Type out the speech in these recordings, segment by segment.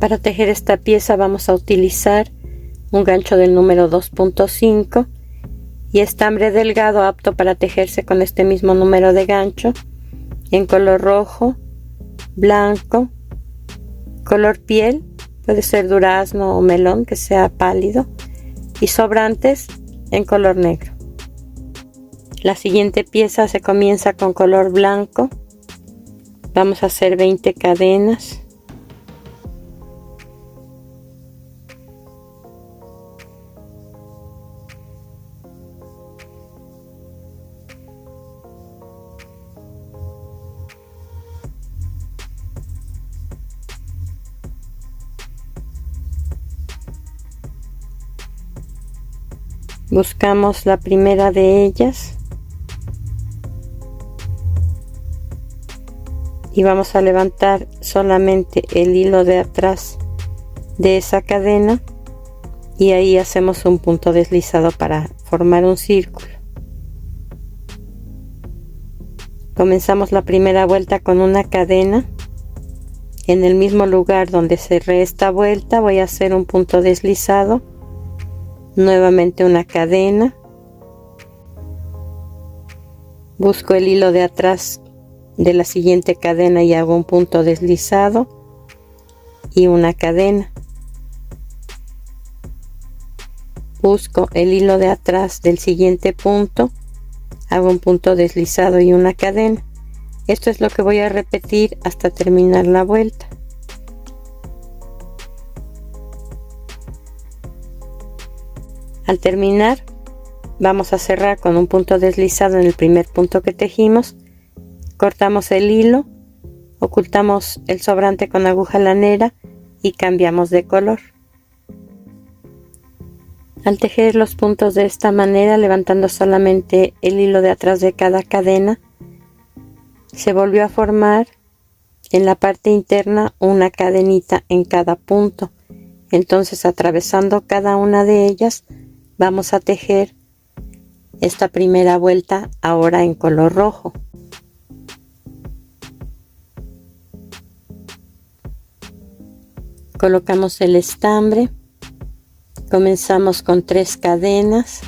Para tejer esta pieza vamos a utilizar un gancho del número 2.5 y estambre delgado apto para tejerse con este mismo número de gancho en color rojo, blanco, color piel, puede ser durazno o melón que sea pálido, y sobrantes en color negro. La siguiente pieza se comienza con color blanco. Vamos a hacer 20 cadenas. Buscamos la primera de ellas y vamos a levantar solamente el hilo de atrás de esa cadena y ahí hacemos un punto deslizado para formar un círculo. Comenzamos la primera vuelta con una cadena. En el mismo lugar donde cerré esta vuelta voy a hacer un punto deslizado, nuevamente una cadena, busco el hilo de atrás de la siguiente cadena y hago un punto deslizado y una cadena, busco el hilo de atrás del siguiente punto, hago un punto deslizado y una cadena. Esto es lo que voy a repetir hasta terminar la vuelta. Al terminar vamos a cerrar con un punto deslizado en el primer punto que tejimos, cortamos el hilo, ocultamos el sobrante con aguja lanera y cambiamos de color. Al tejer los puntos de esta manera, levantando solamente el hilo de atrás de cada cadena, se volvió a formar en la parte interna una cadenita en cada punto. Entonces, atravesando cada una de ellas, vamos a tejer esta primera vuelta ahora en color rojo. Colocamos el estambre, comenzamos con 3 cadenas,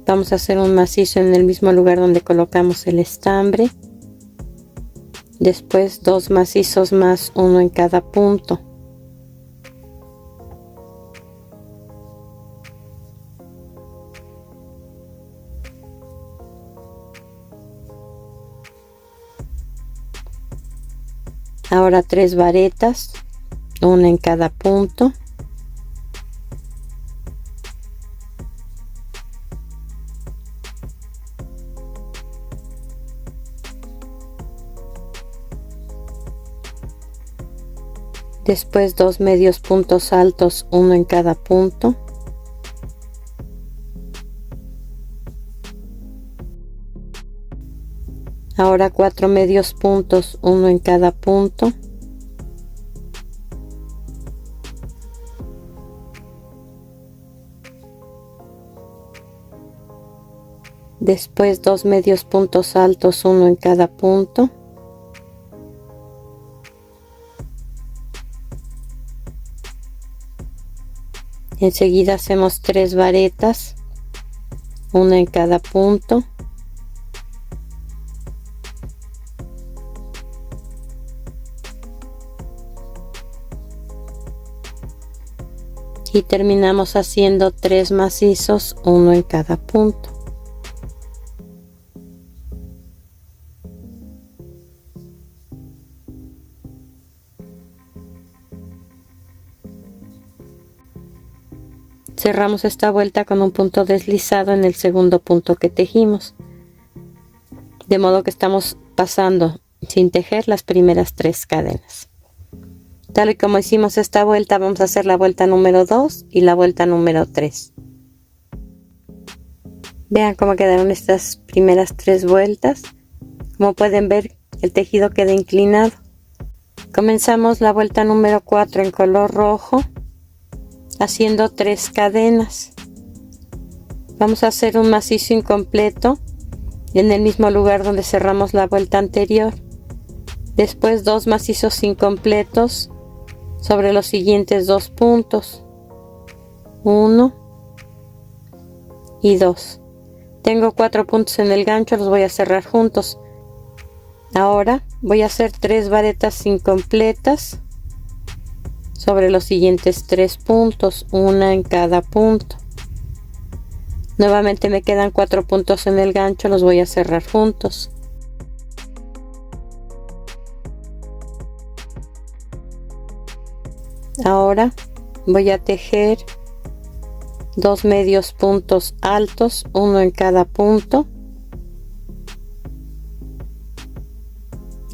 vamos a hacer un macizo en el mismo lugar donde colocamos el estambre, después 2 macizos más, uno en cada punto. Ahora 3 varetas, una en cada punto. Después 2 medios puntos altos, uno en cada punto. Ahora 4 medios puntos, uno en cada punto. Después 2 medios puntos altos, uno en cada punto. Enseguida hacemos 3 varetas, una en cada punto. Y terminamos haciendo 3 macizos, uno en cada punto. Cerramos esta vuelta con un punto deslizado en el segundo punto que tejimos, de modo que estamos pasando sin tejer las primeras 3 cadenas. Tal y como hicimos esta vuelta, vamos a hacer la vuelta número 2 y la vuelta número 3. Vean cómo quedaron estas primeras 3 vueltas. Como pueden ver, el tejido queda inclinado. Comenzamos la vuelta número 4 en color rojo, haciendo 3 cadenas. Vamos a hacer un macizo incompleto en el mismo lugar donde cerramos la vuelta anterior. Después 2 macizos incompletos sobre los siguientes 2 puntos, 1 y 2. Tengo 4 puntos en el gancho, los voy a cerrar juntos. Ahora voy a hacer 3 varetas incompletas sobre los siguientes 3 puntos, una en cada punto. Nuevamente me quedan 4 puntos en el gancho, los voy a cerrar juntos. Ahora voy a tejer 2 medios puntos altos, uno en cada punto.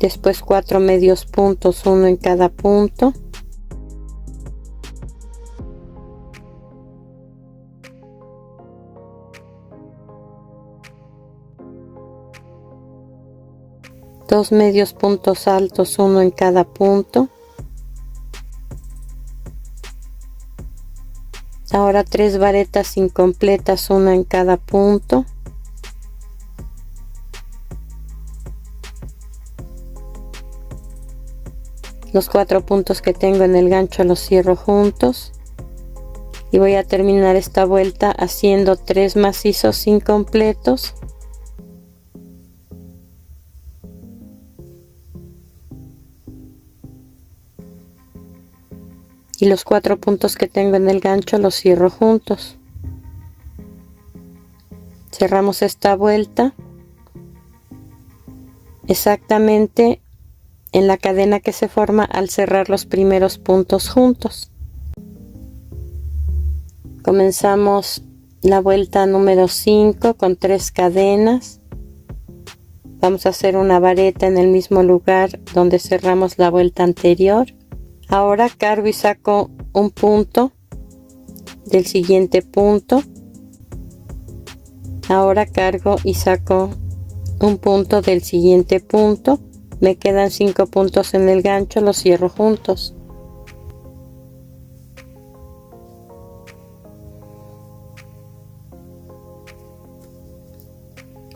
Después 4 medios puntos, uno en cada punto. Dos medios puntos altos, uno en cada punto. Ahora 3 varetas incompletas, una en cada punto. Los 4 puntos que tengo en el gancho los cierro juntos y voy a terminar esta vuelta haciendo 3 macizos incompletos. Y los 4 puntos que tengo en el gancho los cierro juntos. Cerramos esta vuelta exactamente en la cadena que se forma al cerrar los primeros puntos juntos. Comenzamos la vuelta número 5 con 3 cadenas. Vamos a hacer una vareta en el mismo lugar donde cerramos la vuelta anterior. Ahora cargo y saco un punto del siguiente punto. Ahora cargo y saco un punto del siguiente punto. Me quedan 5 puntos en el gancho, los cierro juntos.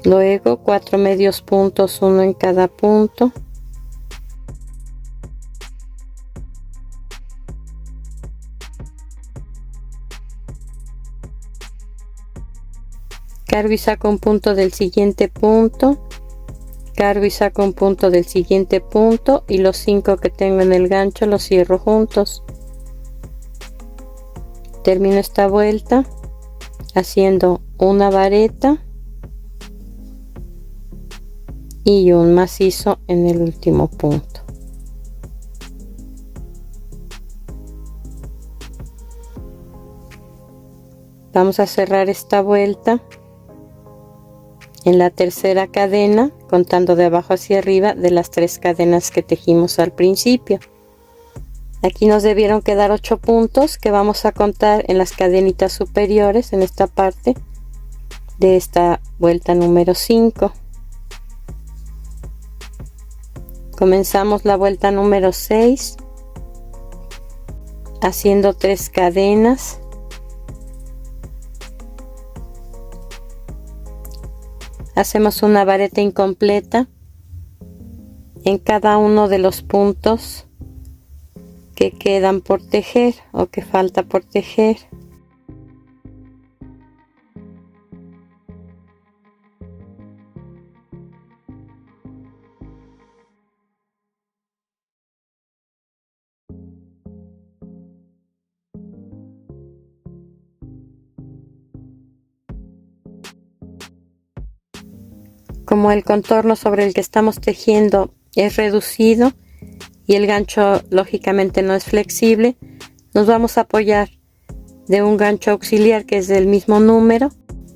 Luego 4 medios puntos, uno en cada punto. Cargo y saco un punto del siguiente punto. Cargo y saco un punto del siguiente punto y los 5 que tengo en el gancho los cierro juntos. Termino esta vuelta haciendo una vareta y un macizo en el último punto. Vamos a cerrar esta vuelta en la tercera cadena, contando de abajo hacia arriba de las 3 cadenas que tejimos al principio. Aquí nos debieron quedar 8 puntos que vamos a contar en las cadenitas superiores en esta parte de esta vuelta número 5. Comenzamos la vuelta número 6 haciendo 3 cadenas. Hacemos una vareta incompleta en cada uno de los puntos que quedan por tejer o que falta por tejer. Como el contorno sobre el que estamos tejiendo es reducido y el gancho lógicamente no es flexible, nos vamos a apoyar de un gancho auxiliar que es del mismo número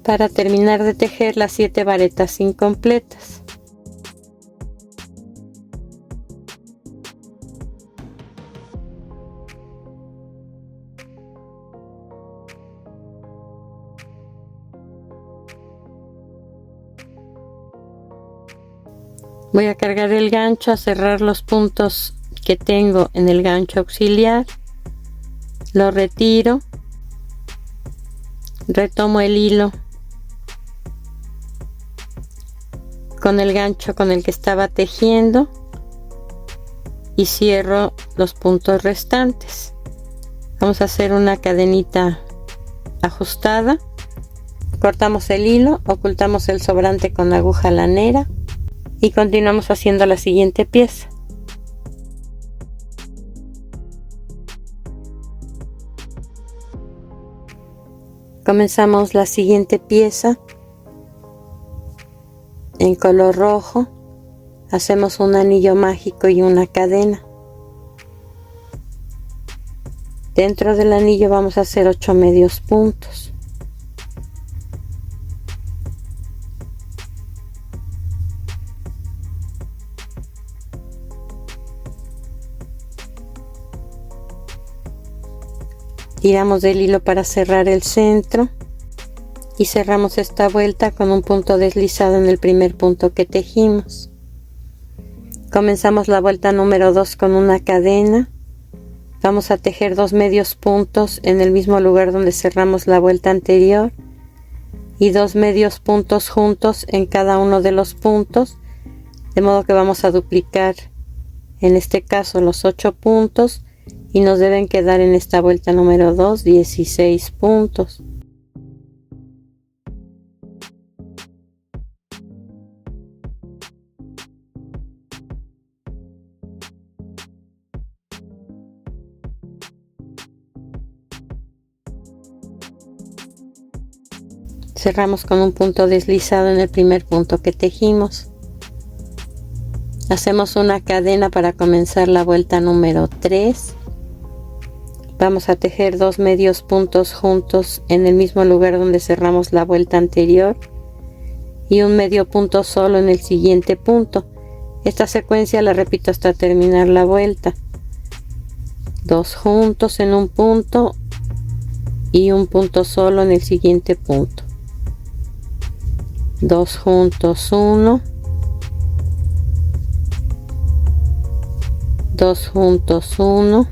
para terminar de tejer las 7 varetas incompletas. Voy a cargar el gancho, a cerrar los puntos que tengo en el gancho auxiliar, lo retiro, retomo el hilo con el gancho con el que estaba tejiendo y cierro los puntos restantes. Vamos a hacer una cadenita ajustada, cortamos el hilo, ocultamos el sobrante con aguja lanera y continuamos haciendo la siguiente pieza. Comenzamos la siguiente pieza en color rojo, hacemos un anillo mágico y una cadena. Dentro del anillo vamos a hacer 8 medios puntos. Tiramos del hilo para cerrar el centro y cerramos esta vuelta con un punto deslizado en el primer punto que tejimos. Comenzamos la vuelta número 2 con una cadena. Vamos a tejer 2 medios puntos en el mismo lugar donde cerramos la vuelta anterior y 2 medios puntos juntos en cada uno de los puntos, de modo que vamos a duplicar en este caso los 8 puntos y nos deben quedar en esta vuelta número 2 16 puntos. Cerramos con un punto deslizado en el primer punto que tejimos. Hacemos una cadena para comenzar la vuelta número 3. Vamos a tejer 2 medios puntos juntos en el mismo lugar donde cerramos la vuelta anterior y un medio punto solo en el siguiente punto. Esta secuencia la repito hasta terminar la vuelta. 2 juntos en un punto y un punto solo en el siguiente punto. 2 juntos, 1, 2 juntos, 1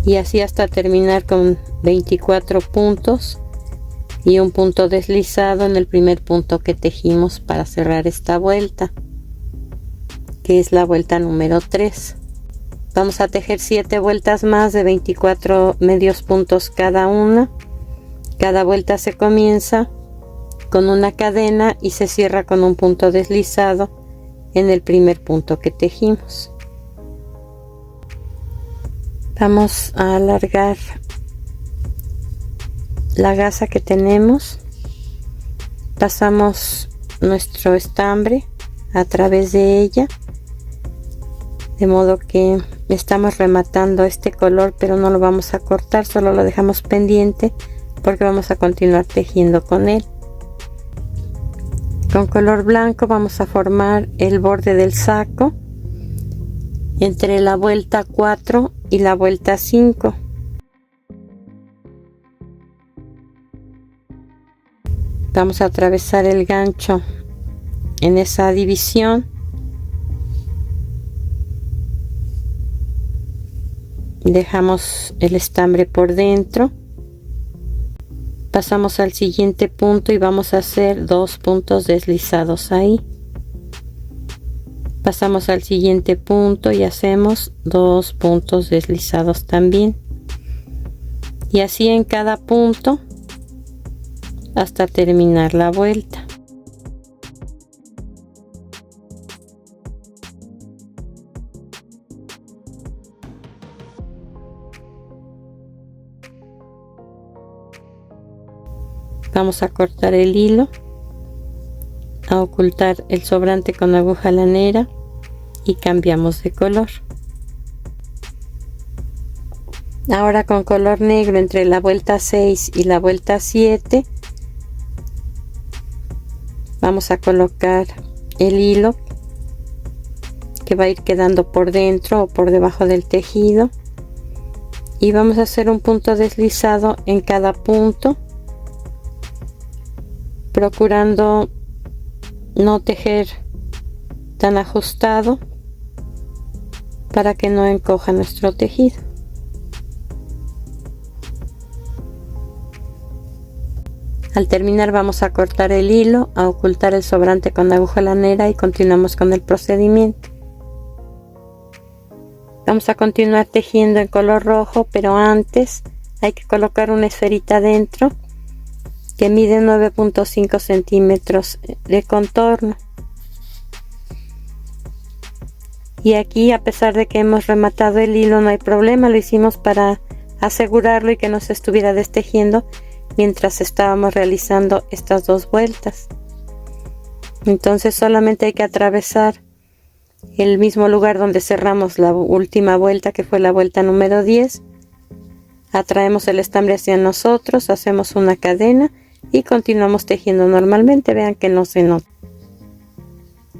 y así hasta terminar con 24 puntos y un punto deslizado en el primer punto que tejimos para cerrar esta vuelta, que es la vuelta número 3. Vamos a tejer 7 vueltas más de 24 medios puntos cada una. Cada vuelta se comienza con una cadena y se cierra con un punto deslizado en el primer punto que tejimos. Vamos a alargar la gasa que tenemos, pasamos nuestro estambre a través de ella, de modo que estamos rematando este color, pero no lo vamos a cortar, solo lo dejamos pendiente porque vamos a continuar tejiendo con él. Con color blanco vamos a formar el borde del saco entre la vuelta 4 y la vuelta 5. Vamos a atravesar el gancho en esa división dejamos el estambre por dentro, pasamos al siguiente punto y vamos a hacer 2 puntos deslizados ahí. Pasamos al siguiente punto y hacemos 2 puntos deslizados también, y así en cada punto hasta terminar la vuelta. Vamos a cortar el hilo, a ocultar el sobrante con aguja lanera y cambiamos de color. Ahora con color negro entre la vuelta 6 y la vuelta 7 vamos a colocar el hilo que va a ir quedando por dentro o por debajo del tejido, y vamos a hacer un punto deslizado en cada punto, procurando no tejer tan ajustado para que no encoja nuestro tejido. Al terminar vamos a cortar el hilo, a ocultar el sobrante con aguja lanera y continuamos con el procedimiento. Vamos a continuar tejiendo en color rojo, pero antes hay que colocar una esferita dentro que mide 9.5 centímetros de contorno. Y aquí, a pesar de que hemos rematado el hilo, no hay problema, lo hicimos para asegurarlo y que no se estuviera destejiendo mientras estábamos realizando estas dos vueltas. Entonces solamente hay que atravesar el mismo lugar donde cerramos la última vuelta, que fue la vuelta número 10. Atraemos el estambre hacia nosotros, hacemos una cadena y continuamos tejiendo normalmente. Vean que no se nota.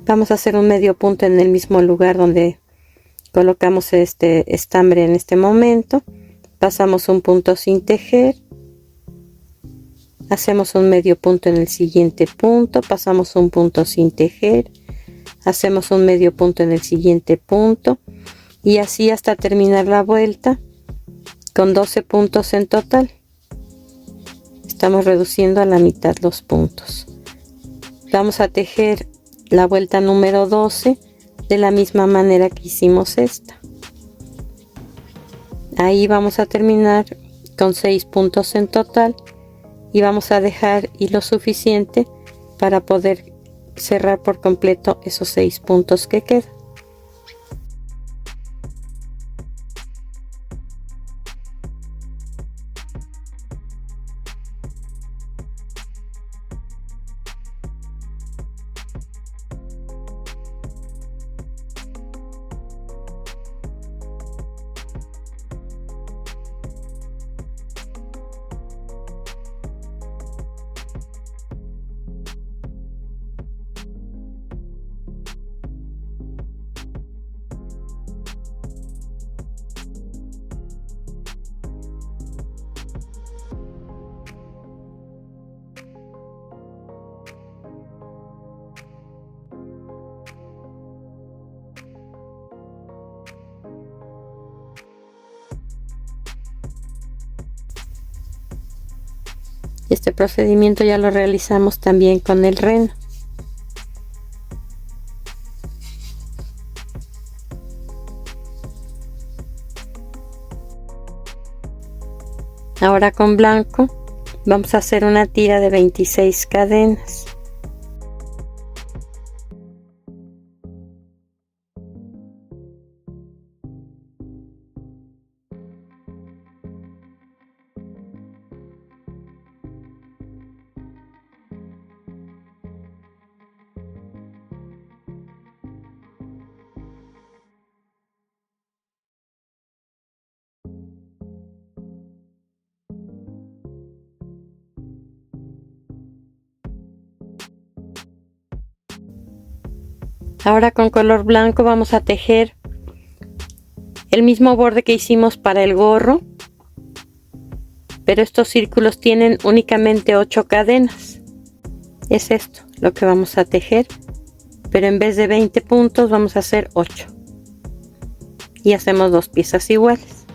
Vamos a hacer un medio punto en el mismo lugar donde colocamos este estambre en este momento. Pasamos un punto sin tejer, hacemos un medio punto en el siguiente punto, pasamos un punto sin tejer, hacemos un medio punto en el siguiente punto y así hasta terminar la vuelta con 12 puntos en total. Estamos reduciendo a la mitad los puntos. Vamos a tejer la vuelta número 12 de la misma manera que hicimos esta. Ahí vamos a terminar con 6 puntos en total y vamos a dejar hilo suficiente para poder cerrar por completo esos 6 puntos que quedan. Este procedimiento ya lo realizamos también con el reno. Ahora con blanco vamos a hacer una tira de 26 cadenas. Ahora con color blanco vamos a tejer el mismo borde que hicimos para el gorro, pero estos círculos tienen únicamente 8 cadenas. Es esto lo que vamos a tejer, pero en vez de 20 puntos vamos a hacer 8 y hacemos 2 piezas iguales.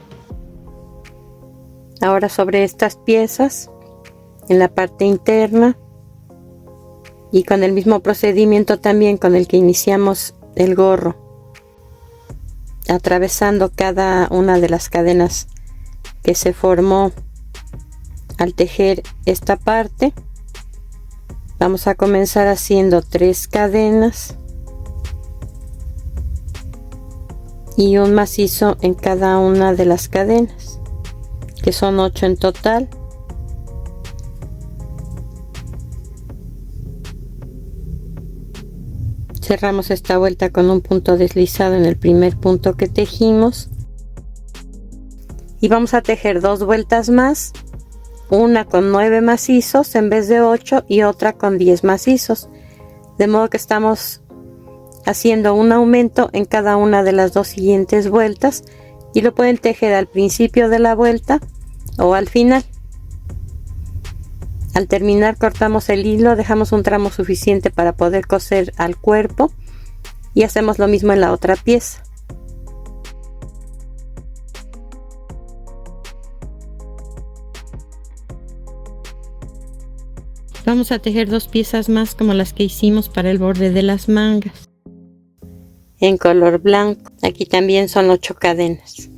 Ahora sobre estas piezas, en la parte interna, y con el mismo procedimiento también con el que iniciamos el gorro, atravesando cada una de las cadenas que se formó al tejer esta parte, vamos a comenzar haciendo 3 cadenas y un macizo en cada una de las cadenas, que son 8 en total. Cerramos esta vuelta con un punto deslizado en el primer punto que tejimos y vamos a tejer 2 vueltas más, una con 9 macizos en vez de 8 y otra con 10 macizos, de modo que estamos haciendo un aumento en cada una de las 2 siguientes vueltas y lo pueden tejer al principio de la vuelta o al final. Al terminar cortamos el hilo, dejamos un tramo suficiente para poder coser al cuerpo y hacemos lo mismo en la otra pieza. Vamos a tejer 2 piezas más como las que hicimos para el borde de las mangas. en color blanco. Aquí también son 8 cadenas.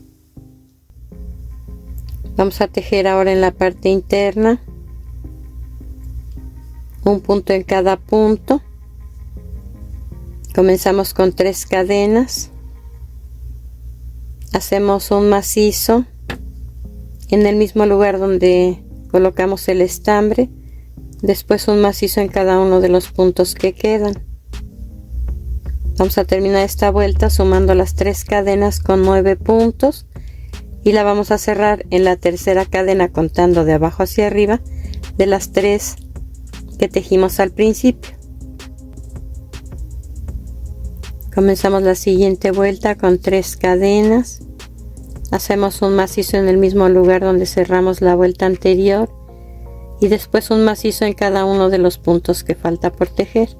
Vamos a tejer ahora en la parte interna un punto en cada punto. Comenzamos con 3 cadenas, hacemos un macizo en el mismo lugar donde colocamos el estambre, después un macizo en cada uno de los puntos que quedan. Vamos a terminar esta vuelta sumando las 3 cadenas con 9 puntos y la vamos a cerrar en la tercera cadena contando de abajo hacia arriba de las 3 que tejimos al principio. Comenzamos la siguiente vuelta con 3 cadenas, hacemos un macizo en el mismo lugar donde cerramos la vuelta anterior y después un macizo en cada uno de los puntos que falta por tejer.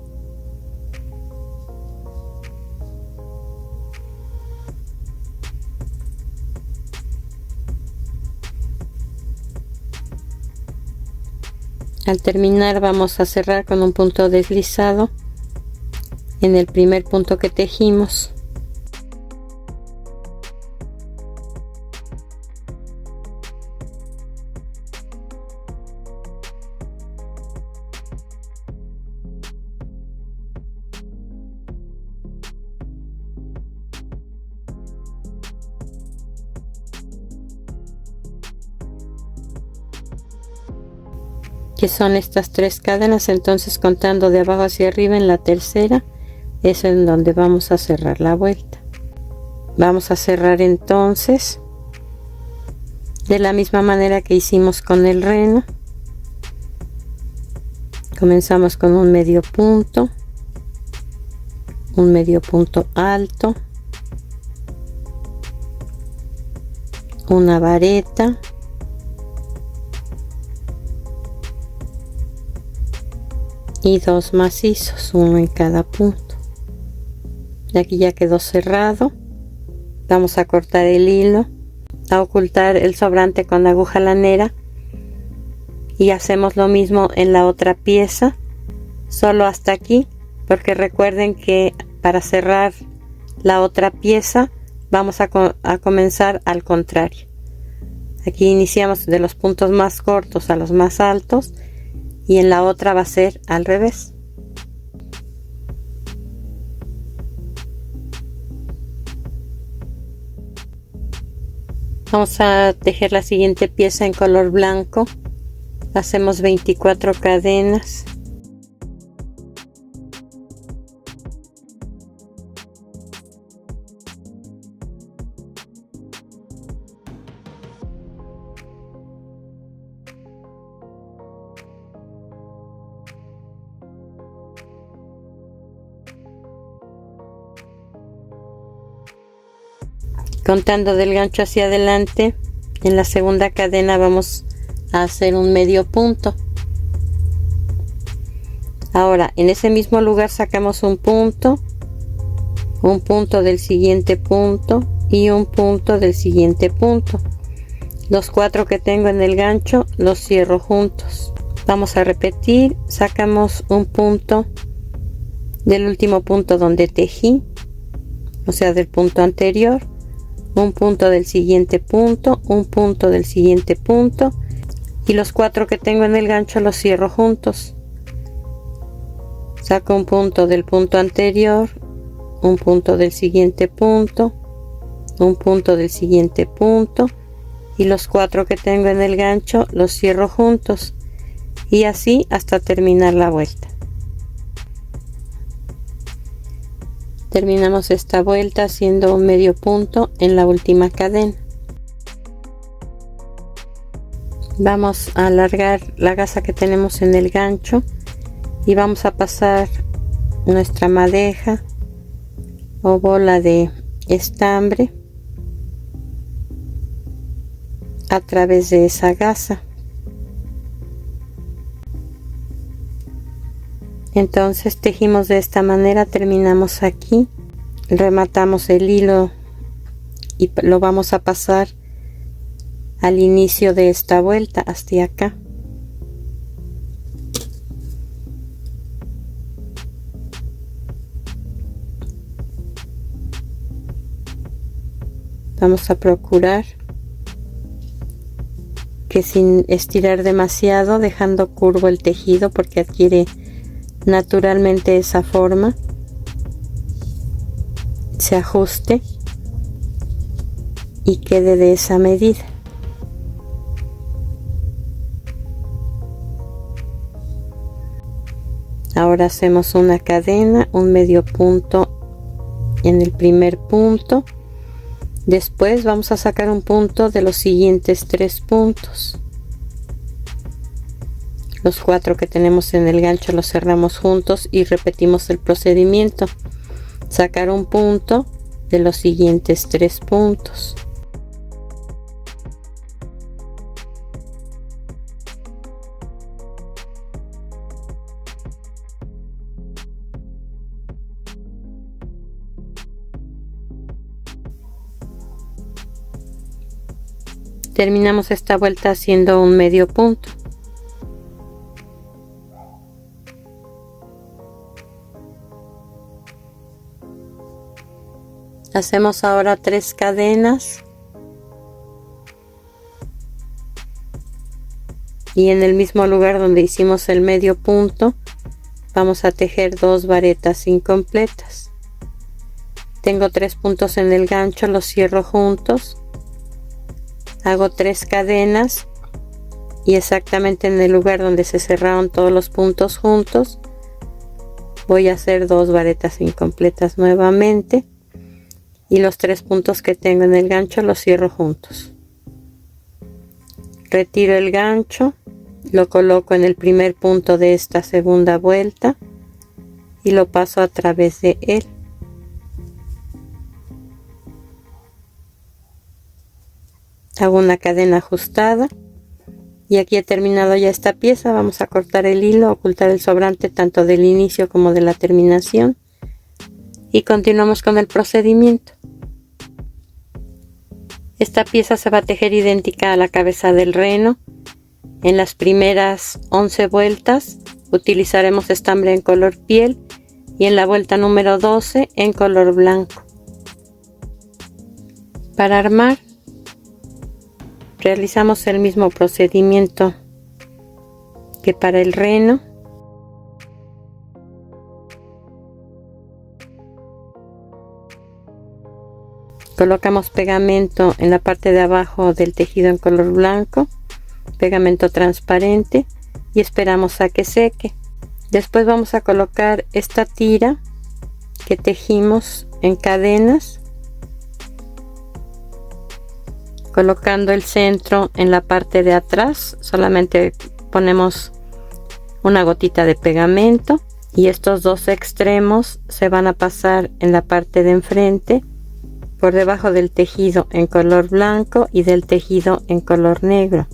Al terminar vamos a cerrar con un punto deslizado en el primer punto que tejimos. Que son estas 3 cadenas, entonces contando de abajo hacia arriba en la tercera es en donde vamos a cerrar la vuelta. Vamos a cerrar entonces de la misma manera que hicimos con el reno. Comenzamos con un medio punto alto, una vareta, y 2 macizos, uno en cada punto. Y aquí ya quedó cerrado. Vamos a cortar el hilo, a ocultar el sobrante con la aguja lanera y hacemos lo mismo en la otra pieza, solo hasta aquí, porque recuerden que para cerrar la otra pieza vamos a comenzar al contrario. Aquí iniciamos de los puntos más cortos a los más altos y en la otra va a ser al revés. Vamos a tejer la siguiente pieza en color blanco. Hacemos 24 cadenas. Contando del gancho hacia adelante, en la segunda cadena vamos a hacer un medio punto. Ahora en ese mismo lugar sacamos un punto del siguiente punto y un punto del siguiente punto. Los 4 que tengo en el gancho los cierro juntos. Vamos a repetir, sacamos un punto del último punto donde tejí, o sea del punto anterior, un punto del siguiente punto, un punto del siguiente punto y los 4 que tengo en el gancho los cierro juntos. Saco un punto del punto anterior, un punto del siguiente punto, un punto del siguiente punto y los 4 que tengo en el gancho los cierro juntos y así hasta terminar la vuelta. Terminamos esta vuelta haciendo un medio punto en la última cadena. Vamos a alargar la gasa que tenemos en el gancho y vamos a pasar nuestra madeja o bola de estambre a través de esa gasa. Entonces tejimos de esta manera, terminamos aquí, rematamos el hilo y lo vamos a pasar al inicio de esta vuelta hasta acá. Vamos a procurar que sin estirar demasiado, dejando curvo el tejido porque adquiere naturalmente esa forma, se ajuste y quede de esa medida. Ahora hacemos una cadena, un medio punto en el primer punto. Después vamos a sacar un punto de los siguientes 3 puntos. Los 4 que tenemos en el gancho los cerramos juntos y repetimos el procedimiento. Sacar un punto de los siguientes 3 puntos. Terminamos esta vuelta haciendo un medio punto. Hacemos ahora 3 cadenas y en el mismo lugar donde hicimos el medio punto vamos a tejer 2 varetas incompletas. Tengo 3 puntos en el gancho, los cierro juntos. Hago 3 cadenas y exactamente en el lugar donde se cerraron todos los puntos juntos voy a hacer 2 varetas incompletas nuevamente y los 3 puntos que tengo en el gancho los cierro juntos. Retiro el gancho, lo coloco en el primer punto de esta segunda vuelta y lo paso a través de él. Hago una cadena ajustada y aquí he terminado ya esta pieza. Vamos a cortar el hilo, ocultar el sobrante tanto del inicio como de la terminación y continuamos con el procedimiento. Esta pieza se va a tejer idéntica a la cabeza del reno. En las primeras 11 vueltas utilizaremos estambre en color piel y en la vuelta número 12 en color blanco. Para armar realizamos el mismo procedimiento que para el reno. Colocamos pegamento en la parte de abajo del tejido en color blanco, pegamento transparente y esperamos a que seque. Después vamos a colocar esta tira que tejimos en cadenas, colocando el centro en la parte de atrás. Solamente ponemos una gotita de pegamento y estos 2 extremos se van a pasar en la parte de enfrente por debajo del tejido en color blanco y del tejido en color negro.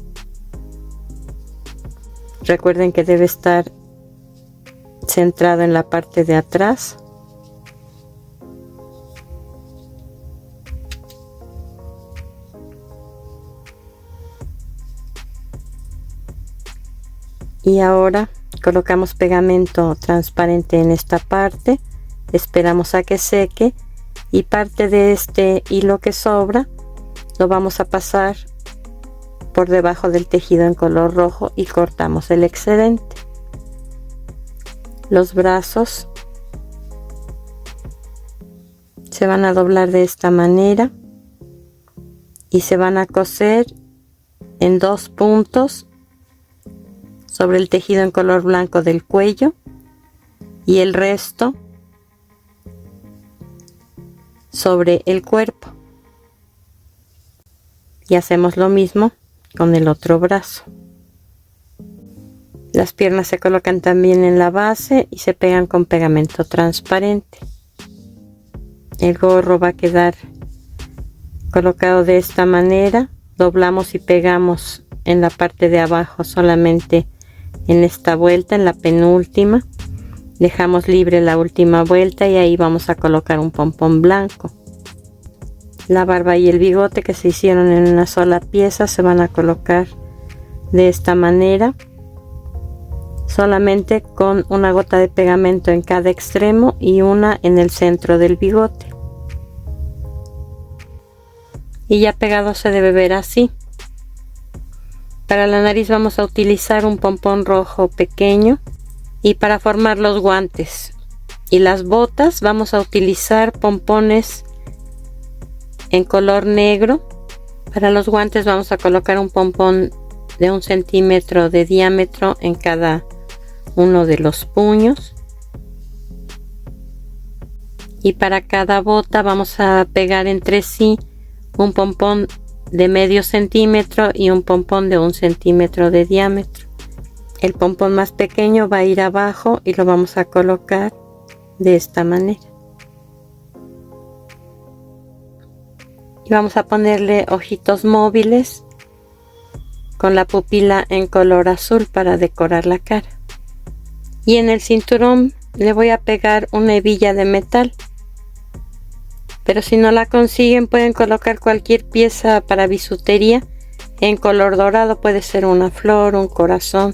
Recuerden que debe estar centrado en la parte de atrás. Y ahora colocamos pegamento transparente en esta parte, esperamos a que seque y parte de este hilo que sobra lo vamos a pasar por debajo del tejido en color rojo y cortamos el excedente. Los brazos se van a doblar de esta manera y se van a coser en 2 puntos sobre el tejido en color blanco del cuello y el resto sobre el cuerpo. Y hacemos lo mismo con el otro brazo. Las piernas se colocan también en la base y se pegan con pegamento transparente. El gorro va a quedar colocado de esta manera. Doblamos y pegamos en la parte de abajo solamente en esta vuelta, en la penúltima. Dejamos libre la última vuelta y ahí vamos a colocar un pompón blanco. La barba y el bigote que se hicieron en una sola pieza se van a colocar de esta manera, solamente con una gota de pegamento en cada extremo y una en el centro del bigote. y ya pegado se debe ver así. Para la nariz vamos a utilizar un pompón rojo pequeño, y para formar los guantes y las botas vamos a utilizar pompones en color negro. Para los guantes vamos a colocar un pompón de 1 centímetro de diámetro en cada uno de los puños, y para cada bota vamos a pegar entre sí un pompón de medio centímetro y un pompón de 1 centímetro de diámetro. El pompón más pequeño va a ir abajo y lo vamos a colocar de esta manera, y vamos a ponerle ojitos móviles con la pupila en color azul para decorar la cara. Y en el cinturón le voy a pegar una hebilla de metal, pero si no la consiguen pueden colocar cualquier pieza para bisutería en color dorado. Puede ser una flor, un corazón,